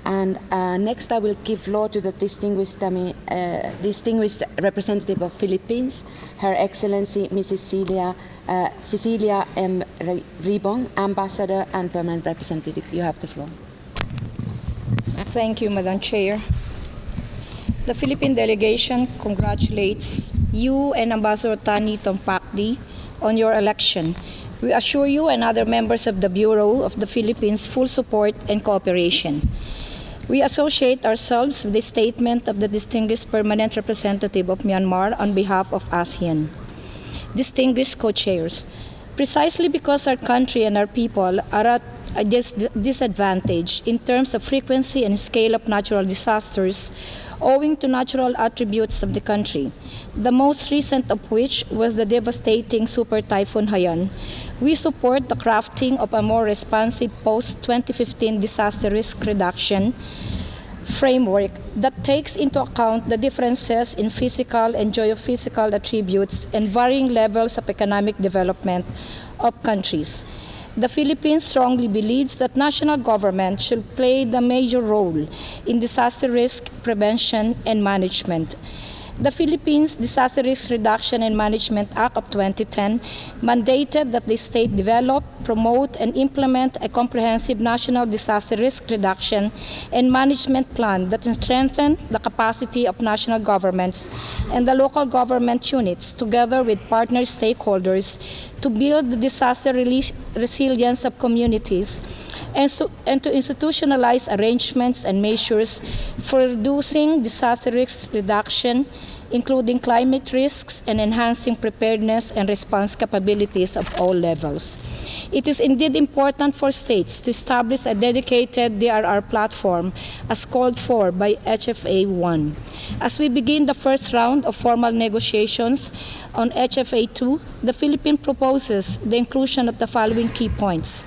And next I will give floor to the distinguished representative of Philippines, Her Excellency Mrs. Cecilia M. Ribong, Ambassador and Permanent Representative. You have the floor. Thank you, Madam Chair. The Philippine delegation congratulates you and Ambassador Tani Tompakdi on your election. We assure you and other members of the Bureau of the Philippines full support and cooperation. We associate ourselves with the statement of the distinguished permanent representative of Myanmar on behalf of ASEAN. Distinguished co-chairs, precisely because our country and our people are at a disadvantage in terms of frequency and scale of natural disasters owing to natural attributes of the country, the most recent of which was the devastating Super Typhoon Haiyan, we support the crafting of a more responsive post-2015 disaster risk reduction framework that takes into account the differences in physical and geophysical attributes and varying levels of economic development of countries. The Philippines strongly believes that national government should play the major role in disaster risk prevention and management. The Philippines Disaster Risk Reduction and Management Act of 2010 mandated that the state develop, promote, and implement a comprehensive national disaster risk reduction and management plan that strengthens the capacity of national governments and the local government units, together with partner stakeholders, to build the disaster resilience of communities and to institutionalize arrangements and measures for reducing disaster risk reduction, including climate risks and enhancing preparedness and response capabilities of all levels. It is indeed important for states to establish a dedicated DRR platform as called for by HFA 1. As we begin the first round of formal negotiations on HFA 2, the Philippines proposes the inclusion of the following key points.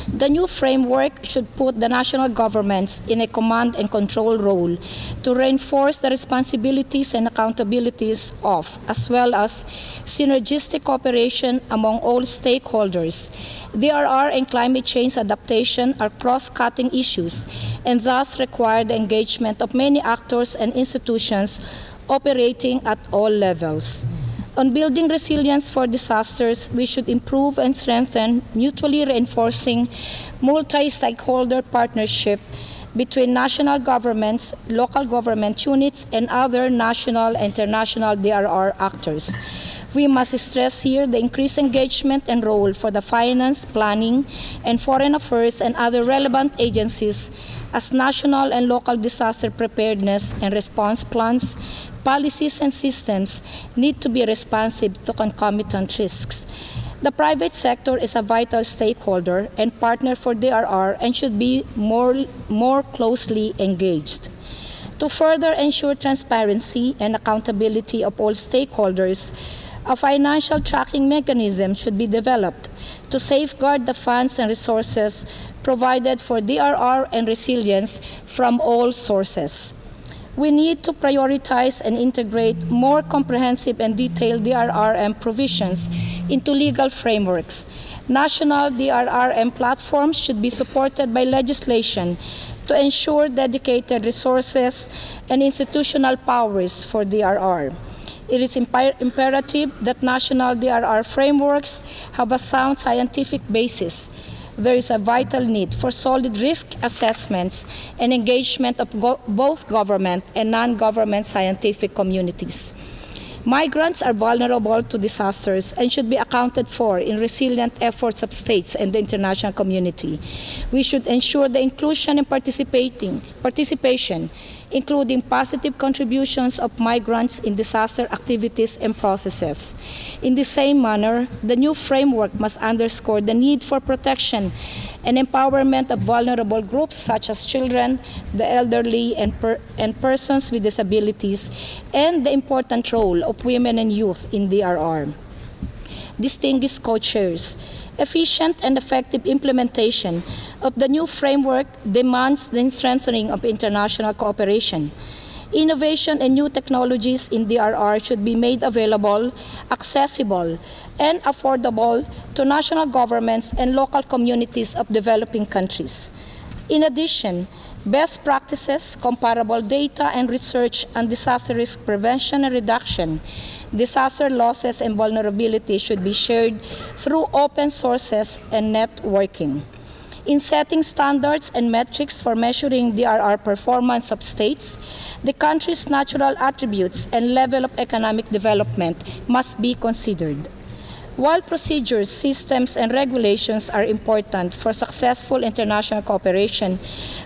The new framework should put the national governments in a command and control role to reinforce the responsibilities and accountabilities of, as well as synergistic cooperation among all stakeholders. DRR and climate change adaptation are cross-cutting issues and thus require the engagement of many actors and institutions operating at all levels. On building resilience for disasters, we should improve and strengthen mutually reinforcing multi-stakeholder partnership between national governments, local government units, and other national and international DRR actors. We must stress here the increased engagement and role for the finance, planning, and foreign affairs and other relevant agencies as national and local disaster preparedness and response plans, policies, and systems need to be responsive to concomitant risks. The private sector is a vital stakeholder and partner for DRR and should be more closely engaged. To further ensure transparency and accountability of all stakeholders, a financial tracking mechanism should be developed to safeguard the funds and resources provided for DRR and resilience from all sources. We need to prioritize and integrate more comprehensive and detailed DRRM provisions into legal frameworks. National DRRM platforms should be supported by legislation to ensure dedicated resources and institutional powers for DRR. It is imperative that national DRR frameworks have a sound scientific basis. There is a vital need for solid risk assessments and engagement of both government and non-government scientific communities. Migrants are vulnerable to disasters and should be accounted for in resilient efforts of states and the international community. We should ensure the inclusion and participation, including positive contributions of migrants in disaster activities and processes. In the same manner, the new framework must underscore the need for protection and empowerment of vulnerable groups such as children, the elderly, and persons with disabilities, and the important role of women and youth in DRR. Distinguished co-chairs, efficient and effective implementation of the new framework demands the strengthening of international cooperation. Innovation and new technologies in DRR should be made available, accessible, and affordable to national governments and local communities of developing countries. In addition, best practices, comparable data, and research on disaster risk prevention and reduction, disaster losses and vulnerability should be shared through open sources and networking. In setting standards and metrics for measuring DRR performance of states, the country's natural attributes and level of economic development must be considered. While procedures, systems, and regulations are important for successful international cooperation,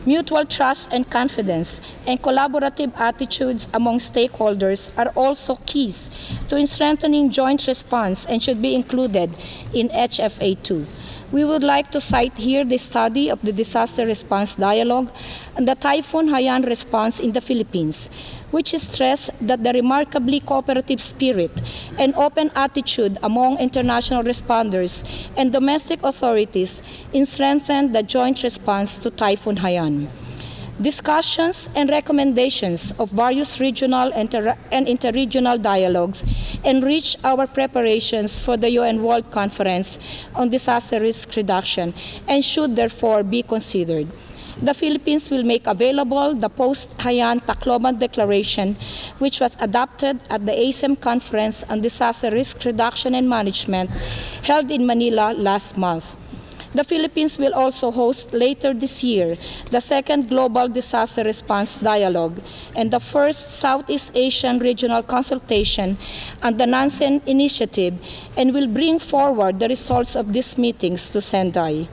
mutual trust and confidence and collaborative attitudes among stakeholders are also keys to strengthening joint response and should be included in HFA2. We would like to cite here the study of the Disaster Response Dialogue and the Typhoon Haiyan response in the Philippines, which stressed that the remarkably cooperative spirit and open attitude among international responders and domestic authorities strengthened the joint response to Typhoon Haiyan. Discussions and recommendations of various regional and interregional dialogues enrich our preparations for the UN World Conference on Disaster Risk Reduction and should therefore be considered. The Philippines will make available the post-Haiyan Tacloban Declaration, which was adopted at the ASEM Conference on Disaster Risk Reduction and Management held in Manila last month. The Philippines will also host later this year the second Global Disaster Response Dialogue and the first Southeast Asian Regional Consultation on the Nansen Initiative and will bring forward the results of these meetings to Sendai.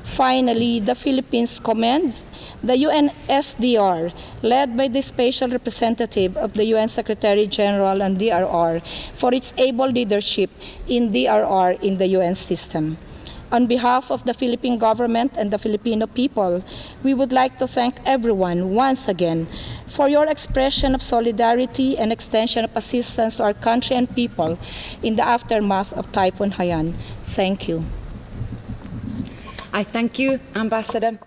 Finally, the Philippines commends the UNSDR, led by the Special Representative of the UN Secretary General on DRR, for its able leadership in DRR in the UN system. On behalf of the Philippine government and the Filipino people, we would like to thank everyone once again for your expression of solidarity and extension of assistance to our country and people in the aftermath of Typhoon Haiyan. Thank you. I thank you, Ambassador.